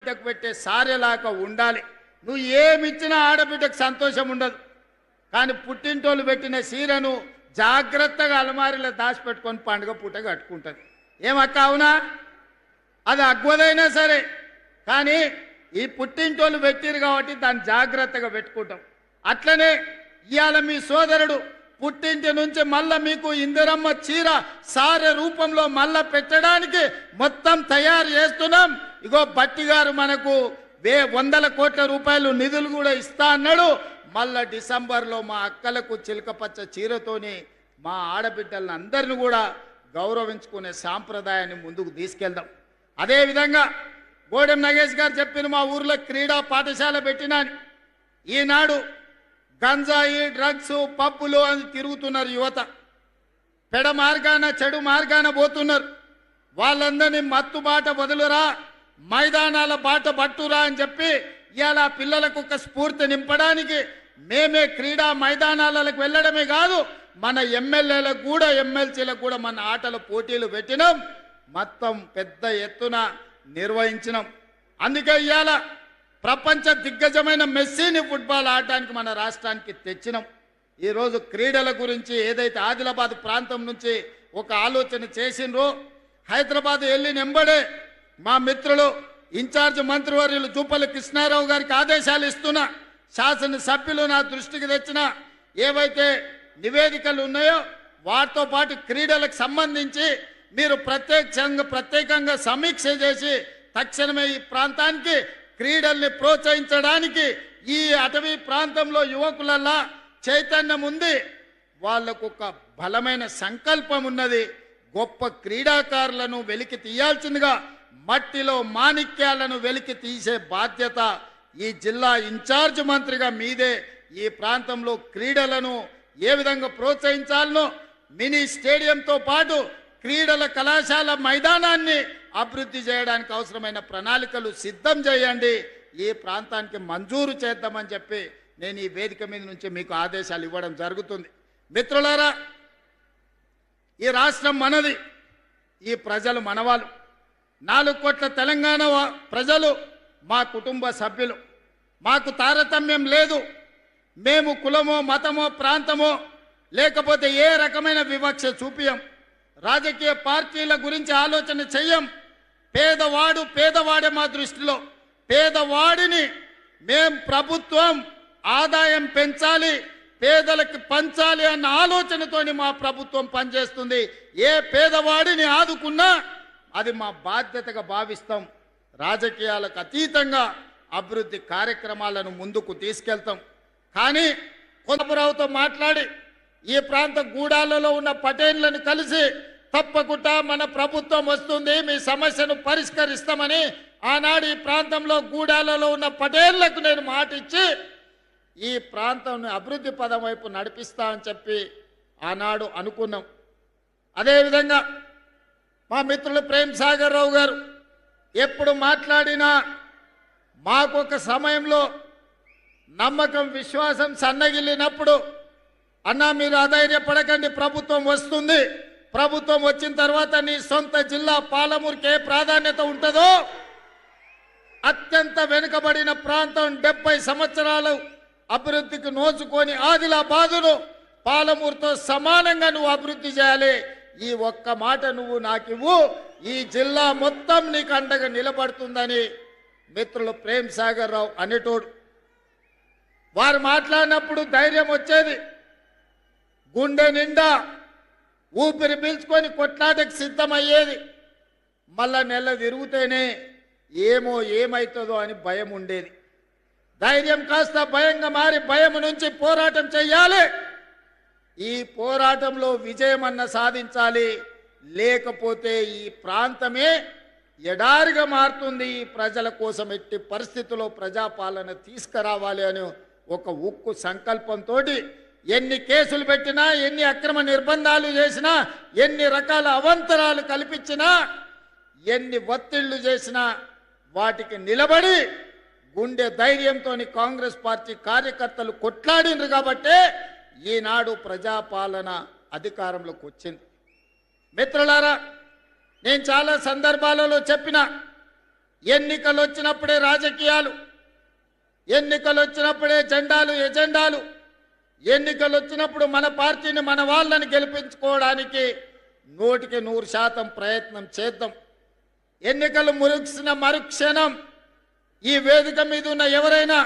ఆడబిడ్డకు పెట్టే సారెలాగా ఉండాలి. నువ్వు ఏమిచ్చినా ఆడబిడ్డకు సంతోషం ఉండదు. కానీ పుట్టింటోళ్ళు పెట్టిన సీరను జాగ్రత్తగా అలమారిలో దాచిపెట్టుకొని పండుగ పూట కట్టుకుంటుంది. ఏమక్క అవునా? అది అగ్వదైనా సరే, కానీ ఈ పుట్టింటోళ్ళు పెట్టిరు కాబట్టి దాన్ని జాగ్రత్తగా పెట్టుకుంటాం. అట్లనే ఇవాళ మీ సోదరుడు పుట్టింటి నుంచి మళ్ళా మీకు ఇందిరమ్మ చీర సారె రూపంలో మళ్ళా పెట్టడానికి మొత్తం తయారు చేస్తున్నాం. ఇగో బట్టి గారు మనకు 100 కోట్ల రూపాయలు నిధులు కూడా ఇస్తా అన్నాడు. మళ్ళా డిసెంబర్లో మా అక్కలకు చిలకపచ్చ చీరతోని మా ఆడబిడ్డలను అందరిని కూడా గౌరవించుకునే సాంప్రదాయాన్ని ముందుకు తీసుకెళ్దాం. అదేవిధంగా గోడెం నగేష్ గారు చెప్పిన మా ఊర్లో క్రీడా పాఠశాల పెట్టినాను. ఈనాడు గంజాయి డ్రగ్స్ పబ్బులు అని తిరుగుతున్నారు యువత. పెడ మార్గాన చెడు మార్గాన పోతున్నారు. వాళ్ళందరినీ మత్తు బాట వదులురా, మైదానాల బాట పట్టురా అని చెప్పి ఇవాళ పిల్లలకు ఒక స్ఫూర్తి నింపడానికి మేమే క్రీడా మైదానాలకు వెళ్ళడమే కాదు, మన ఎమ్మెల్యేలకు కూడా ఎమ్మెల్సీలకు కూడా మన ఆటల పోటీలు పెట్టినాం. మొత్తం పెద్ద ఎత్తున నిర్వహించినాం. అందుకే ఇవాళ ప్రపంచ దిగ్గజమైన మెస్సీని ఫుట్బాల్ ఆడడానికి మన రాష్ట్రానికి తెచ్చినాం. ఈరోజు క్రీడల గురించి ఏదైతే ఆదిలాబాద్ ప్రాంతం నుంచి ఒక ఆలోచన చేసిండ్రో, హైదరాబాద్ వెళ్ళి నెంబడే మా మిత్రులు ఇన్ఛార్జ్ మంత్రివర్యులు జూపల్లి కృష్ణారావు గారికి ఆదేశాలు ఇస్తున్నా. శాసనసభ్యులు నా దృష్టికి తెచ్చిన ఏవైతే నివేదికలు ఉన్నాయో వాటితో పాటు క్రీడలకు సంబంధించి మీరు ప్రత్యేకంగా సమీక్ష చేసి తక్షణమే ఈ ప్రాంతానికి క్రీడల్ని ప్రోత్సహించడానికి ఈ అటవీ ప్రాంతంలో యువకులల్లా చైతన్యం ఉంది. వాళ్ళకు ఒక బలమైన సంకల్పం ఉన్నది. గొప్ప క్రీడాకారులను వెలికి తీయాల్సిందిగా మట్టిలో మాణిక్యాలను వెలికి తీసే బాధ్యత ఈ జిల్లా ఇన్ఛార్జ్ మంత్రిగా మీదే. ఈ ప్రాంతంలో క్రీడలను ఏ విధంగా ప్రోత్సహించాలనో మినీ స్టేడియంతో పాటు క్రీడల కళాశాల మైదానాన్ని అభివృద్ధి చేయడానికి అవసరమైన ప్రణాళికలు సిద్ధం చేయండి, ఈ ప్రాంతానికి మంజూరు చేద్దామని చెప్పి నేను ఈ వేదిక మీద నుంచి మీకు ఆదేశాలు ఇవ్వడం జరుగుతుంది. మిత్రులారా, ఈ రాష్ట్రం మనది, ఈ ప్రజలు మనవాళ్ళు. 4 కోట్ల తెలంగాణ ప్రజలు మా కుటుంబ సభ్యులు. మాకు తారతమ్యం లేదు. మేము కులమో మతమో ప్రాంతమో లేకపోతే ఏ రకమైన వివక్ష చూపియం. రాజకీయ పార్టీల గురించి ఆలోచన చెయ్యం. పేదవాడే మా దృష్టిలో. పేదవాడిని మేం ప్రభుత్వం ఆదాయం పెంచాలి, పేదలకు పంచాలి అన్న ఆలోచనతోని మా ప్రభుత్వం పనిచేస్తుంది. ఏ పేదవాడిని ఆదుకున్నా అది మా బాధ్యతగా భావిస్తాం. రాజకీయాలకు అతీతంగా అభివృద్ధి కార్యక్రమాలను ముందుకు తీసుకెళ్తాం. కానీ కొంతపురావుతో మాట్లాడి ఈ ప్రాంత గూడాలలో ఉన్న పటేళ్లను కలిసి తప్పకుండా మన ప్రభుత్వం వస్తుంది, మీ సమస్యను పరిష్కరిస్తామని ఆనాడు ఈ ప్రాంతంలో గూడాలలో ఉన్న పటేళ్లకు నేను మాట ఇచ్చి ఈ ప్రాంతం అభివృద్ధి పదం వైపు నడిపిస్తా అని చెప్పి ఆనాడు అనుకున్నాం. అదేవిధంగా మా మిత్రులు ప్రేమ్ సాగర్ రావు గారు ఎప్పుడు మాట్లాడినా మాకొక సమయంలో నమ్మకం విశ్వాసం సన్నగిల్లినప్పుడు అన్నా మీరు అధైర్యపడకండి, ప్రభుత్వం వస్తుంది, ప్రభుత్వం వచ్చిన తర్వాత నీ సొంత జిల్లా పాలమూరుకి ఏ ప్రాధాన్యత ఉంటుందో అత్యంత వెనుకబడిన ప్రాంతం 70 సంవత్సరాలు అభివృద్ధికి నోచుకొని ఆదిలాబాదును పాలమూరుతో సమానంగా నువ్వు అభివృద్ధి చేయాలి. ఈ ఒక్క మాట నువ్వు నాకు ఇవ్వు, ఈ జిల్లా మొత్తం నీకు అండగా నిలబడుతుందని మిత్రులు ప్రేమ్ సాగర్ రావు అనేటోడు. వారు మాట్లాడినప్పుడు ధైర్యం వచ్చేది, గుండె నిండా ఊపిరి పీల్చుకొని కొట్లాటకు సిద్ధమయ్యేది. మళ్ళా నెల తిరుగుతేనే ఏమవుతుందో అని భయం ఉండేది. ధైర్యం కాస్త భయంగా మారి భయం నుంచి పోరాటం చెయ్యాలి. ఈ పోరాటంలో విజయమన్న సాధించాలి, లేకపోతే ఈ ప్రాంతమే ఎడారిగా మారుతుంది. ఈ ప్రజల కోసం ఎట్టి పరిస్థితుల్లో ప్రజాపాలన తీసుకురావాలి అని ఒక ఉక్కు సంకల్పంతో ఎన్ని కేసులు పెట్టినా, ఎన్ని అక్రమ నిర్బంధాలు చేసినా, ఎన్ని రకాల అవంతరాలు కల్పించినా, ఎన్ని ఒత్తిళ్లు చేసినా వాటికి నిలబడి గుండె ధైర్యంతో కాంగ్రెస్ పార్టీ కార్యకర్తలు కొట్లాడినరు కాబట్టే ఈనాడు ప్రజాపాలన అధికారంలోకి వచ్చింది. మిత్రులారా, నేను చాలా సందర్భాలలో చెప్పిన ఎన్నికలు వచ్చినప్పుడే రాజకీయాలు, ఎన్నికలు వచ్చినప్పుడే జెండాలు ఎజెండాలు, ఎన్నికలు వచ్చినప్పుడు మన పార్టీని మన వాళ్ళని గెలిపించుకోవడానికి 100% ప్రయత్నం చేద్దాం. ఎన్నికలు ముగిసిన మరుక్షణం ఈ వేదిక మీద ఉన్న ఎవరైనా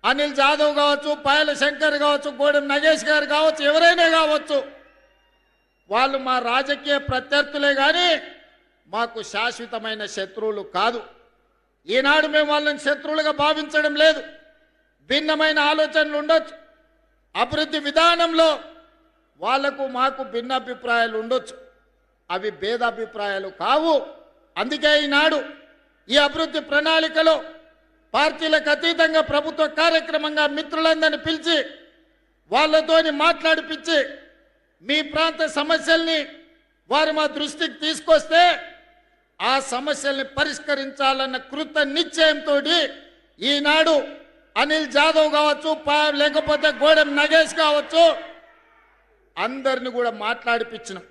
అనిల్ జాదవ్ కావచ్చు, పాయల శంకర్ కావచ్చు, గోడెం నగేష్ గారు కావచ్చు, ఎవరైనా కావచ్చు, వాళ్ళు మా రాజకీయ ప్రత్యర్థులే కానీ మాకు శాశ్వతమైన శత్రువులు కాదు. ఈనాడు మేము వాళ్ళని శత్రువులుగా భావించడం లేదు. భిన్నమైన ఆలోచనలు ఉండొచ్చు, అభివృద్ధి విధానంలో వాళ్లకు మాకు భిన్నాభిప్రాయాలు ఉండొచ్చు, అవి భేదాభిప్రాయాలు కావు. అందుకే ఈనాడు ఈ అభివృద్ధి ప్రణాళికలో పార్టీలకు అతీతంగా ప్రభుత్వ కార్యక్రమంగా మిత్రులందరినీ పిలిచి వాళ్ళతోని మాట్లాడిపించి మీ ప్రాంత సమస్యల్ని వారు మా దృష్టికి తీసుకొస్తే ఆ సమస్యల్ని పరిష్కరించాలన్న కృత నిశ్చయంతో ఈనాడు అనిల్ జాదవ్ కావచ్చు, లేకపోతే గోడెం నగేష్ కావచ్చు, అందరిని కూడా మాట్లాడిపించినాం.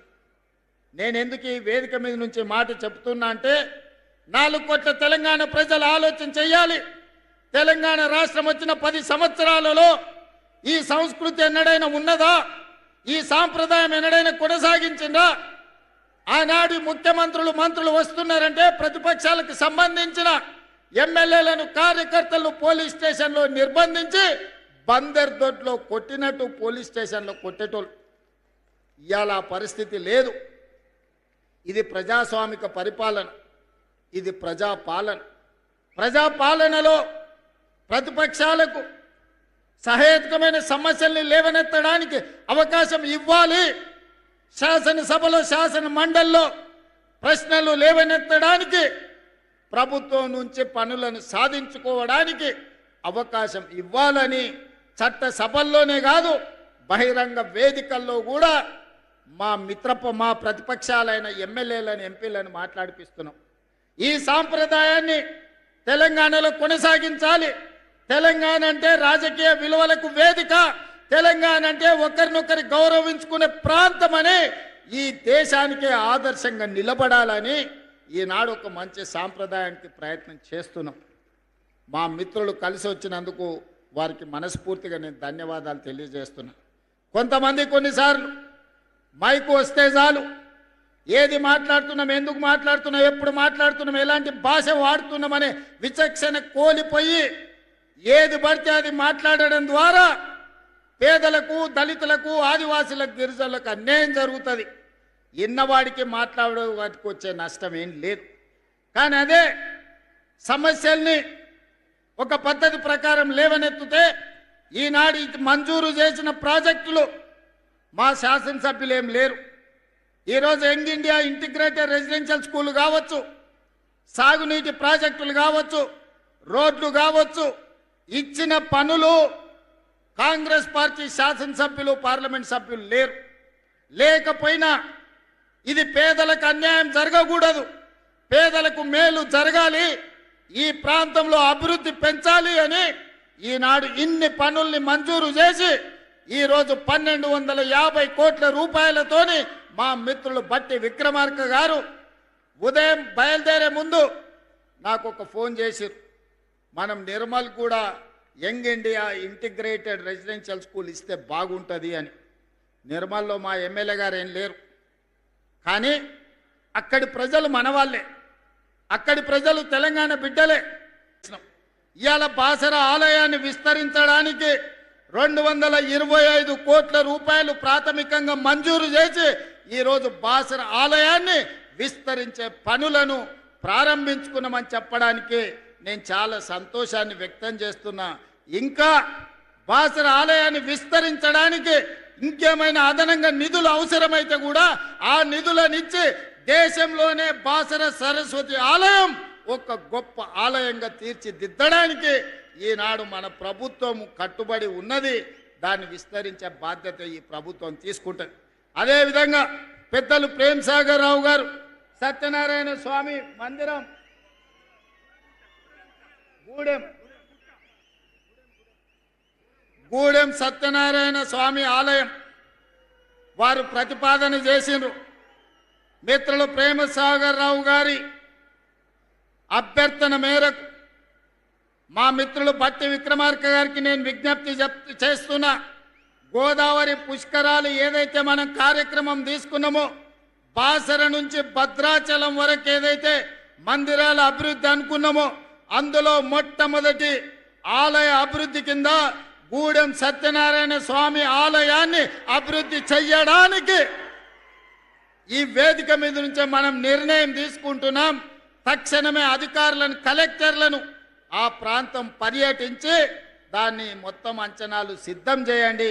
నేను ఎందుకు ఈ వేదిక మీద నుంచి మాట చెప్తున్నా అంటే 4 కోట్ల తెలంగాణ ప్రజలు ఆలోచన చేయాలి. తెలంగాణ రాష్ట్రం వచ్చిన 10 సంవత్సరాలలో ఈ సంస్కృతి ఎన్నడైనా ఉన్నదా? ఈ సాంప్రదాయం ఎన్నడైనా కొనసాగించిందా? ఆనాడు ముఖ్యమంత్రులు మంత్రులు వస్తున్నారంటే ప్రతిపక్షాలకు సంబంధించిన ఎమ్మెల్యేలను కార్యకర్తలను పోలీస్ స్టేషన్లో నిర్బంధించి బందర్ దొడ్లో కొట్టినట్టు పోలీస్ స్టేషన్లో కొట్టేటోళ్ళు. ఇవాళ పరిస్థితి లేదు. ఇది ప్రజాస్వామిక పరిపాలన, ఇది ప్రజాపాలన. ప్రజాపాలనలో ప్రతిపక్షాలకు సహేతుకమైన సమస్యల్ని లేవనెత్తడానికి అవకాశం ఇవ్వాలి. శాసనసభలో శాసన మండలిలో ప్రశ్నలు లేవనెత్తడానికి, ప్రభుత్వం నుంచి పనులను సాధించుకోవడానికి అవకాశం ఇవ్వాలని చట్ట సభల్లోనే కాదు బహిరంగ వేదికల్లో కూడా మా ప్రతిపక్షాలైన ఎమ్మెల్యేలను ఎంపీలను మాట్లాడిపిస్తున్నాం. ఈ సాంప్రదాయాన్ని తెలంగాణలో కొనసాగించాలి. తెలంగాణ అంటే రాజకీయ విలువలకు వేదిక, తెలంగాణ అంటే ఒకరినొకరి గౌరవించుకునే ప్రాంతమని ఈ దేశానికే ఆదర్శంగా నిలబడాలని ఈనాడు ఒక మంచి సాంప్రదాయానికి ప్రయత్నం చేస్తున్నాం. మా మిత్రులు కలిసి వచ్చినందుకు వారికి మనస్ఫూర్తిగా నేను ధన్యవాదాలు తెలియజేస్తున్నా. కొంతమంది కొన్నిసార్లు మైకు వస్తే చాలు ఏది మాట్లాడుతున్నాం, ఎందుకు మాట్లాడుతున్నాం, ఎప్పుడు మాట్లాడుతున్నాం, ఎలాంటి భాష వాడుతున్నామనే విచక్షణ కోల్పోయి ఏది పడితే అది మాట్లాడడం ద్వారా పేదలకు, దళితులకు, ఆదివాసులకు, గిరిజనులకు అన్యాయం జరుగుతుంది. ఇన్నవాడికి మాట్లాడే వాటికి వచ్చే నష్టం ఏం లేదు. కానీ అదే సమస్యల్ని ఒక పద్ధతి ప్రకారం లేవనెత్తితే ఈనాడు మంజూరు చేసిన ప్రాజెక్టులు మా శాసనసభ్యులు ఏం లేరు. ఈరోజు young India integrated residential school కావచ్చు, సాగునీటి ప్రాజెక్టులు కావచ్చు, రోడ్లు కావచ్చు, ఇచ్చిన పనులు కాంగ్రెస్ పార్టీ శాసనసభ్యులు, పార్లమెంట్ సభ్యులు లేరు. లేకపోయినా ఇది పేదలకు అన్యాయం జరగకూడదు, పేదలకు మేలు జరగాలి, ఈ ప్రాంతంలో అభివృద్ధి పెంచాలి అని ఈనాడు ఇన్ని పనుల్ని మంజూరు చేసి ఈరోజు 1250 కోట్ల రూపాయలతోని మా మిత్రులు బట్టి విక్రమార్క గారు ఉదయం బయలుదేరే ముందు నాకు ఒక ఫోన్ చేసిరు. మనం నిర్మల్ కూడా young India integrated residential school ఇస్తే బాగుంటుంది అని. నిర్మల్లో మా ఎమ్మెల్యే గారు ఏం లేరు, కానీ అక్కడి ప్రజలు మనవాళ్ళే, అక్కడి ప్రజలు తెలంగాణ బిడ్డలే. ఇవాళ బాసర ఆలయాన్ని విస్తరించడానికి 225 కోట్ల రూపాయలు ప్రాథమికంగా మంజూరు చేసి ఈరోజు బాసర ఆలయాన్ని విస్తరించే పనులను ప్రారంభించుకున్నామని చెప్పడానికి నేను చాలా సంతోషాన్ని వ్యక్తం చేస్తున్నా. ఇంకా బాసర ఆలయాన్ని విస్తరించడానికి ఇంకేమైనా అదనంగా నిధులు అవసరమైతే కూడా ఆ నిధులనిచ్చి దేశంలోనే బాసర సరస్వతి ఆలయం ఒక గొప్ప ఆలయంగా తీర్చిదిద్దడానికి ఈనాడు మన ప్రభుత్వం కట్టుబడి ఉన్నది. దాన్ని విస్తరించే బాధ్యత ఈ ప్రభుత్వం తీసుకుంటుంది. అదేవిధంగా పెద్దలు ప్రేమ్ సాగర్ రావు గారు సత్యనారాయణ స్వామి మందిరం గూడెం సత్యనారాయణ స్వామి ఆలయం వారు ప్రతిపాదన చేసిండ్రు. మిత్రులు ప్రేమ సాగర్ రావు గారి అభ్యర్థన మేరకు మా మిత్రులు బట్టి విక్రమార్క గారికి నేను విజ్ఞప్తి చేస్తున్నా. గోదావరి పుష్కరాలు ఏదైతే మనం కార్యక్రమం తీసుకున్నామో, బాసర నుంచి భద్రాచలం వరకు ఏదైతే మందిరాల అభివృద్ధి అనుకున్నామో, అందులో మొట్టమొదటి ఆలయ అభివృద్ధి కింద గూడెం సత్యనారాయణ స్వామి ఆలయాన్ని అభివృద్ధి చెయ్యడానికి ఈ వేదిక మీద నుంచే మనం నిర్ణయం తీసుకుంటున్నాం. తక్షణమే అధికారులను, కలెక్టర్లను ఆ ప్రాంతం పర్యటించి దాన్ని మొత్తం అంచనాలు సిద్ధం చేయండి.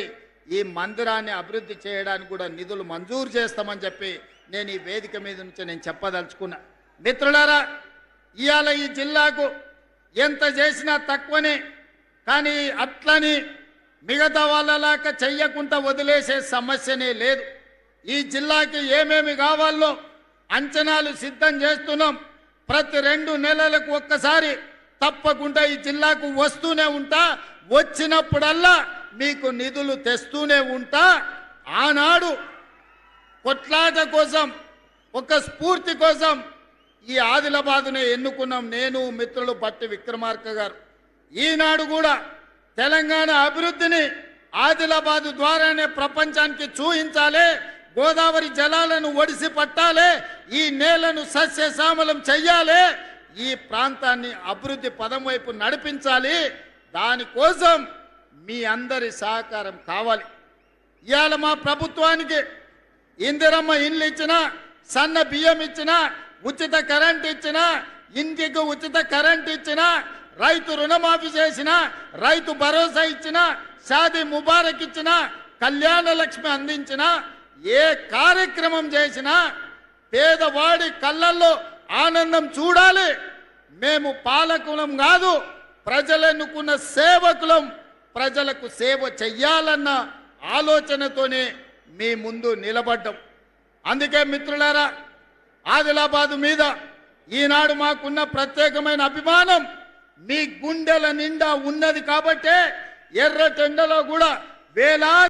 ఈ మందిరాన్ని అభివృద్ధి చేయడానికి కూడా నిధులు మంజూరు చేస్తామని చెప్పి నేను ఈ వేదిక మీద నుంచి నేను చెప్పదలుచుకున్నా. మిత్రులారా, ఇవాళ ఈ జిల్లాకు ఎంత చేసినా తక్కువనే, కానీ అట్లని మిగతా వాళ్ళలాగా చెయ్యకుండా వదిలేసే సమస్యనే లేదు. ఈ జిల్లాకి ఏమేమి కావాలో అంచనాలు సిద్ధం చేస్తున్నాం. ప్రతి 2 నెలలకు ఒక్కసారి తప్పకుండా ఈ జిల్లాకు వస్తూనే ఉంటా. వచ్చినప్పుడల్లా మీకు నిధులు తెస్తూనే ఉంటా. ఆనాడు కొట్లాట కోసం, ఒక స్ఫూర్తి కోసం ఈ ఆదిలాబాదునే ఎన్నుకున్నాం నేను, మిత్రులు బట్టి విక్రమార్క గారు. ఈనాడు కూడా తెలంగాణ అభివృద్ధిని ఆదిలాబాదు ద్వారానే ప్రపంచానికి చూపించాలి. గోదావరి జలాలను ఒడిసి పట్టాలి, ఈ నేలను సస్యశ్యామలం చెయ్యాలి, ఈ ప్రాంతాన్ని అభివృద్ధి పదం వైపు నడిపించాలి. దానికోసం మీ అందరి సహకారం కావాలి. ఇవాళ మా ప్రభుత్వానికి ఇందిరమ్మ ఇండ్లు ఇచ్చినా, సన్న బియ్యం ఇచ్చినా, ఉచిత కరెంట్ ఇచ్చినా, ఇంటికి ఉచిత కరెంట్ ఇచ్చినా, రైతు రుణమాఫీ చేసినా, రైతు భరోసా ఇచ్చినా, షాదీ ముబారక్ ఇచ్చినా, కళ్యాణ లక్ష్మి అందించినా, ఏ కార్యక్రమం చేసినా పేదవాడి కళ్ళల్లో ఆనందం చూడాలి. మేము పాలకులం కాదు, ప్రజలెన్నుకున్న సేవకులం. ప్రజలకు సేవ చెయ్యాలన్న ఆలోచనతోనే మీ ముందు నిలబడ్డం. అందుకే మిత్రులారా, ఆదిలాబాదు మీద ఈనాడు మాకున్న ప్రత్యేకమైన అభిమానం మీ గుండెల నిండా ఉన్నది. కాబట్టే ఎర్రటెండలో కూడా వేలాది